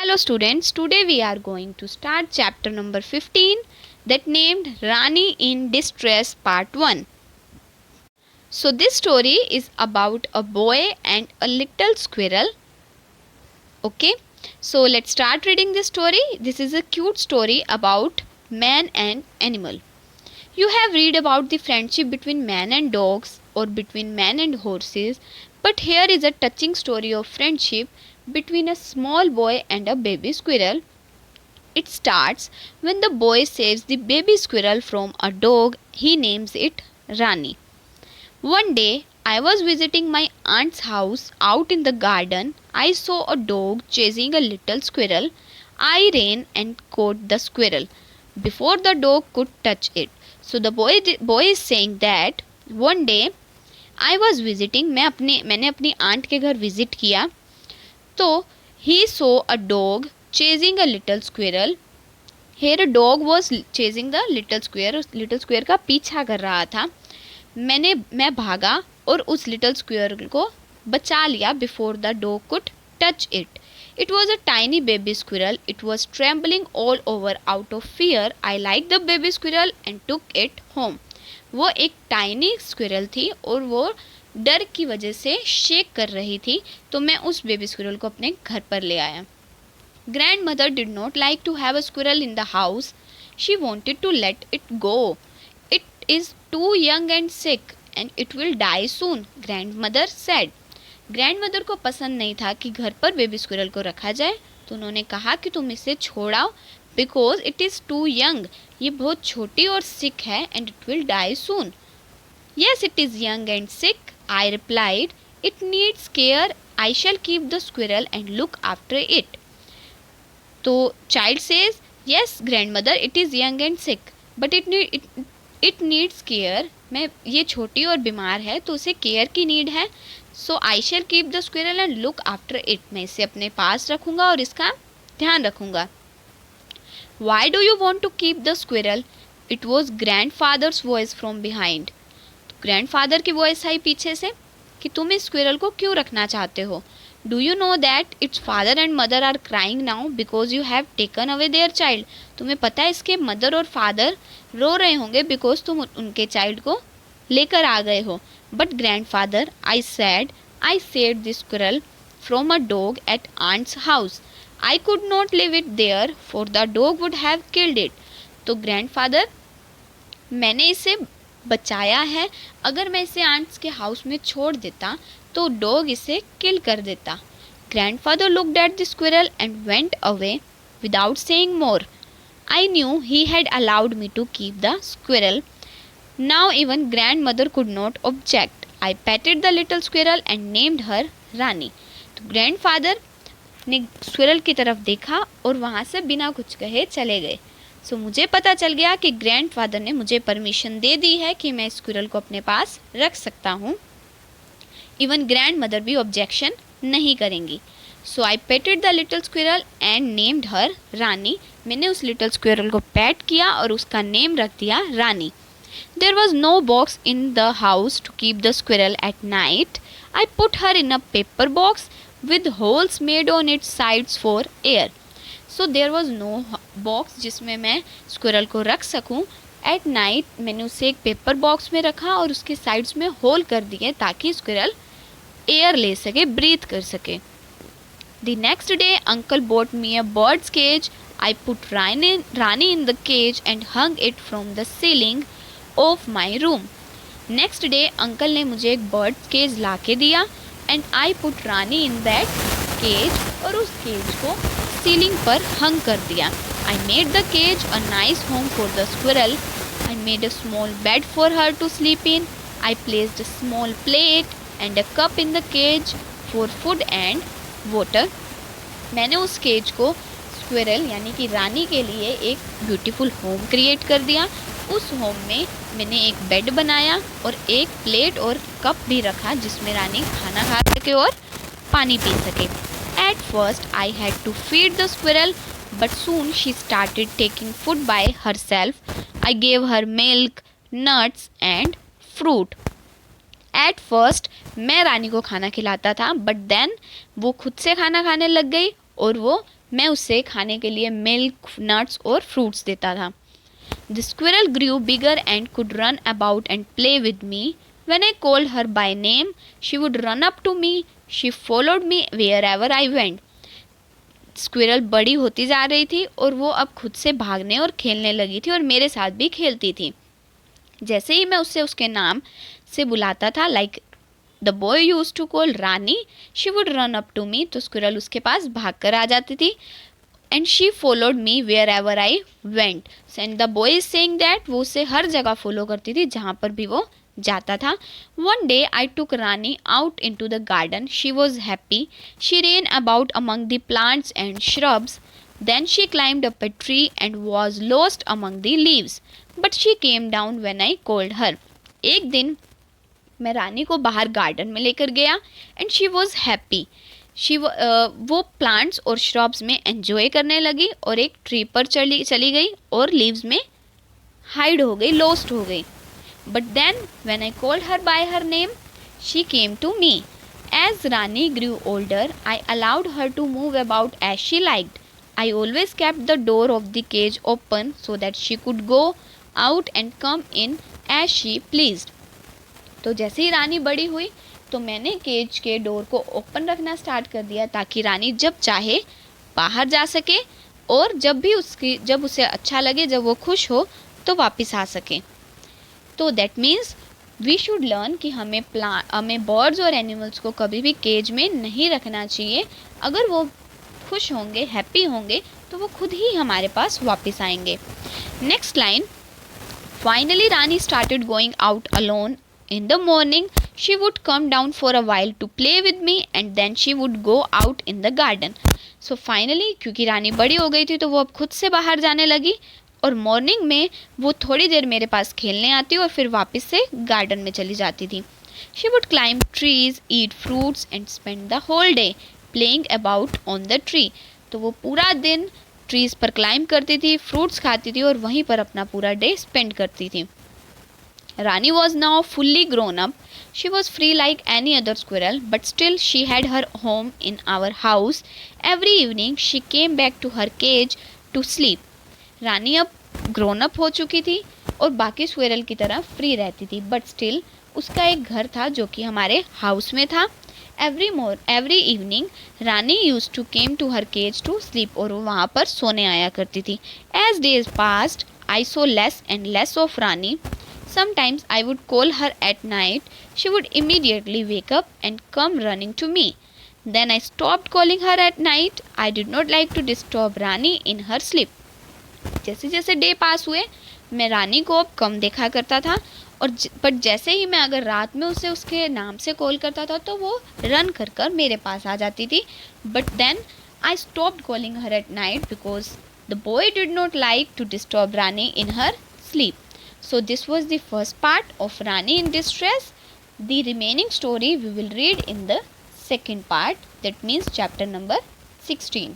Hello students, today we are going to start chapter number 15 that named Rani in Distress part 1. So this story is about a boy and a little squirrel. Okay, so let's start reading this story. This is a cute story about man and animal. You have read about the friendship between man and dogs or between man and horses, but here is a touching story of friendship between a small boy and a baby squirrel. It starts when the boy saves the baby squirrel from a dog. He names it Rani. One day, I was visiting my aunt's house out in the garden. I saw a dog chasing a little squirrel. I ran and caught the squirrel before the dog could touch it. So the boy is saying that one day I was visiting, मैंने अपनी aunt के घर visit किया, तो he saw a dog chasing a little squirrel. Here a dog was chasing the little squirrel. Little square का पीछा कर रहा था. मैं भागा और उस लिटिल स्क्वेयर को बचा लिया before the dog could touch it. It was a tiny baby squirrel. It was trembling all over out of fear. I liked the baby squirrel and took it home. वो एक tiny squirrel थी और वो डर की वजह से shake कर रही थी, तो मैं उस बेबी स्क्विरल को अपने घर पर ले आया. Grandmother did not like to have a squirrel in the house. She wanted to let it go. It is too young and sick and it will die soon, grandmother said. Grandmother को पसंद नहीं था कि घर पर baby squirrel को रखा जाए, तो उन्होंने कहा कि तुम इसे छोड़ाओ, because it is too young, ये बहुत छोटी और सिक है, and it will die soon. Yes it is young and sick, I replied. It needs care. I shall keep the squirrel and look after it. तो child says, yes grandmother, it is young and sick, but it needs care. मैं ये छोटी और बीमार है, तो उसे care की नीड है. So I shall keep the squirrel and look after it. मैं इसे अपने पास रखूँगा और इसका ध्यान रखूँगा. Why do you want to keep the squirrel? It was grandfather's voice from behind. Grandfather की वॉइस आई पीछे से कि तुम इस स्क्विरल को क्यों रखना चाहते हो. Do you know that its father and mother are crying now because you have taken away their child. तुम्हें पता है इसके मदर और फादर रो रहे होंगे बिकॉज तुम उनके चाइल्ड को लेकर आ गए हो. But grandfather, I said this squirrel from a dog at aunt's house. I could not leave it there for the dog would have killed it. तो ग्रैंड फादर, मैंने इसे बचाया है. अगर मैं इसे आंट्स के हाउस में छोड़ देता तो डॉग इसे किल कर देता. Grandfather looked at the squirrel and went away without saying more. I knew he had allowed me to keep the squirrel. Now even grandmother could not object. I petted the little squirrel and named her Rani. तो grandfather ने squirrel की तरफ देखा और वहाँ से बिना कुछ कहे चले गए. सो मुझे पता चल गया कि ग्रैंडफादर ने मुझे परमिशन दे दी है कि मैं स्क्विरल को अपने पास रख सकता हूँ. इवन ग्रैंड मदर भी ऑब्जेक्शन नहीं करेंगी. So I petted the little squirrel and named her Rani. मैंने उस लिटिल स्क्विरल को पैट किया और उसका नेम रख दिया Rani. There was no box in the house to keep the squirrel at night. I put her in a paper box with holes made on its sides for air. So there was no box जिसमें मैं squirrel को रख सकूं. At night मैंने उसे एक paper box में रखा और उसके साइड्स में होल कर दिए ताकि स्क्विरल एयर ले सके, ब्रीथ कर सके. The next day uncle bought me a bird's cage. I put Rani in the cage and hung it from the ceiling of my room. Next day uncle ने मुझे एक बर्ड केज ला के दिया and I put Rani in that cage और उस cage को ceiling पर हंग कर दिया. I made the cage a nice home for the squirrel. I made a small bed for her to sleep in. I placed a small plate and a cup in the cage for food and water. मैंने उस cage को squirrel यानी कि रानी के लिए एक beautiful home create कर दिया. उस होम में मैंने एक बेड बनाया और एक प्लेट और कप भी रखा जिसमें रानी खाना खा सके और पानी पी सके. At first I had to feed the squirrel, but soon she started taking food by herself. I gave her milk, nuts and fruit. At first मैं रानी को खाना खिलाता था, but then वो खुद से खाना खाने लग गई और वो मैं उसे खाने के लिए मिल्क, नट्स और फ्रूट्स देता था. The squirrel grew bigger and could run about and play with me. When I called her by name, she would run up to me. She followed me wherever I went. Squirrel बड़ी होती जा रही थी और वो अब खुद से भागने और खेलने लगी थी और मेरे साथ भी खेलती थी. जैसे ही मैं उससे उसके नाम से बुलाता था, like the boy used to call Rani, she would run up to me, तो स्क्विरल उसके पास भाग कर आ जाती थी. And she followed me wherever I went. And the boy is saying that वो उसे हर जगह फॉलो करती थी जहाँ पर भी वो जाता था. One day I took Rani out into the garden. She was happy. She ran about among the plants and shrubs. Then she climbed up a tree and was lost among the leaves. But she came down when I called her. एक दिन मैं रानी को बाहर garden में लेकर गया and she was happy. वो plants और श्रब्स में एंजॉय करने लगी और एक ट्री पर चली गई और लीव्स में हाइड हो गई, लॉस्ट हो गई. But then when I called her by her name, she came to me. As Rani grew older, I allowed her to move about as she liked. I always kept the door of the cage open so that she could go out and come in as she pleased. तो जैसे ही रानी बड़ी हुई तो मैंने cage के door को open रखना start कर दिया ताकि रानी जब चाहे बाहर जा सके और जब उसे अच्छा लगे, जब वो खुश हो तो वापस आ सके. तो that means we should learn कि हमें बर्ड्स और एनिमल्स को कभी भी केज में नहीं रखना चाहिए. अगर वो खुश होंगे, हैप्पी होंगे, तो वो खुद ही हमारे पास वापस आएंगे. Next line. Finally Rani started going out alone. In the morning, she would come down for a while to play with me and then she would go out in the garden. So finally, क्योंकि रानी बड़ी हो गई थी तो वो अब खुद से बाहर जाने लगी और मॉर्निंग में वो थोड़ी देर मेरे पास खेलने आती और फिर वापस से गार्डन में चली जाती थी. She would climb trees, eat fruits and spend the whole day playing about on the tree. तो वो पूरा दिन ट्रीज पर क्लाइंब करती थी, फ्रूट्स खाती थी और वहीं पर अपना पूरा डे स्पेंड करती थी. Rani was now fully grown up. She was free like any other squirrel, but still she had her home in our house. Every evening she came back to her cage to sleep. रानी अब grown up हो चुकी थी और बाकी squirrel की तरह free रहती थी, बट स्टिल उसका एक घर था जो कि हमारे हाउस में था. Every evening Rani used to came to her cage to sleep, और वो वहाँ पर सोने आया करती थी. As days passed I saw less and less of Rani. Sometimes I would call her at night. She would immediately wake up and come running to me. Then I stopped calling her at night. I did not like to disturb Rani in her sleep. जैसे जैसे day पास हुए मैं रानी को अब कम देखा करता था but जैसे ही मैं अगर रात में उसे उसके नाम से कॉल करता था तो वो रन कर मेरे पास आ जाती थी. But then I stopped calling her at night because the boy did not like to disturb Rani in her sleep. So this was the first part of Rani in Distress. The remaining story we will read in the second part, that means chapter number 16.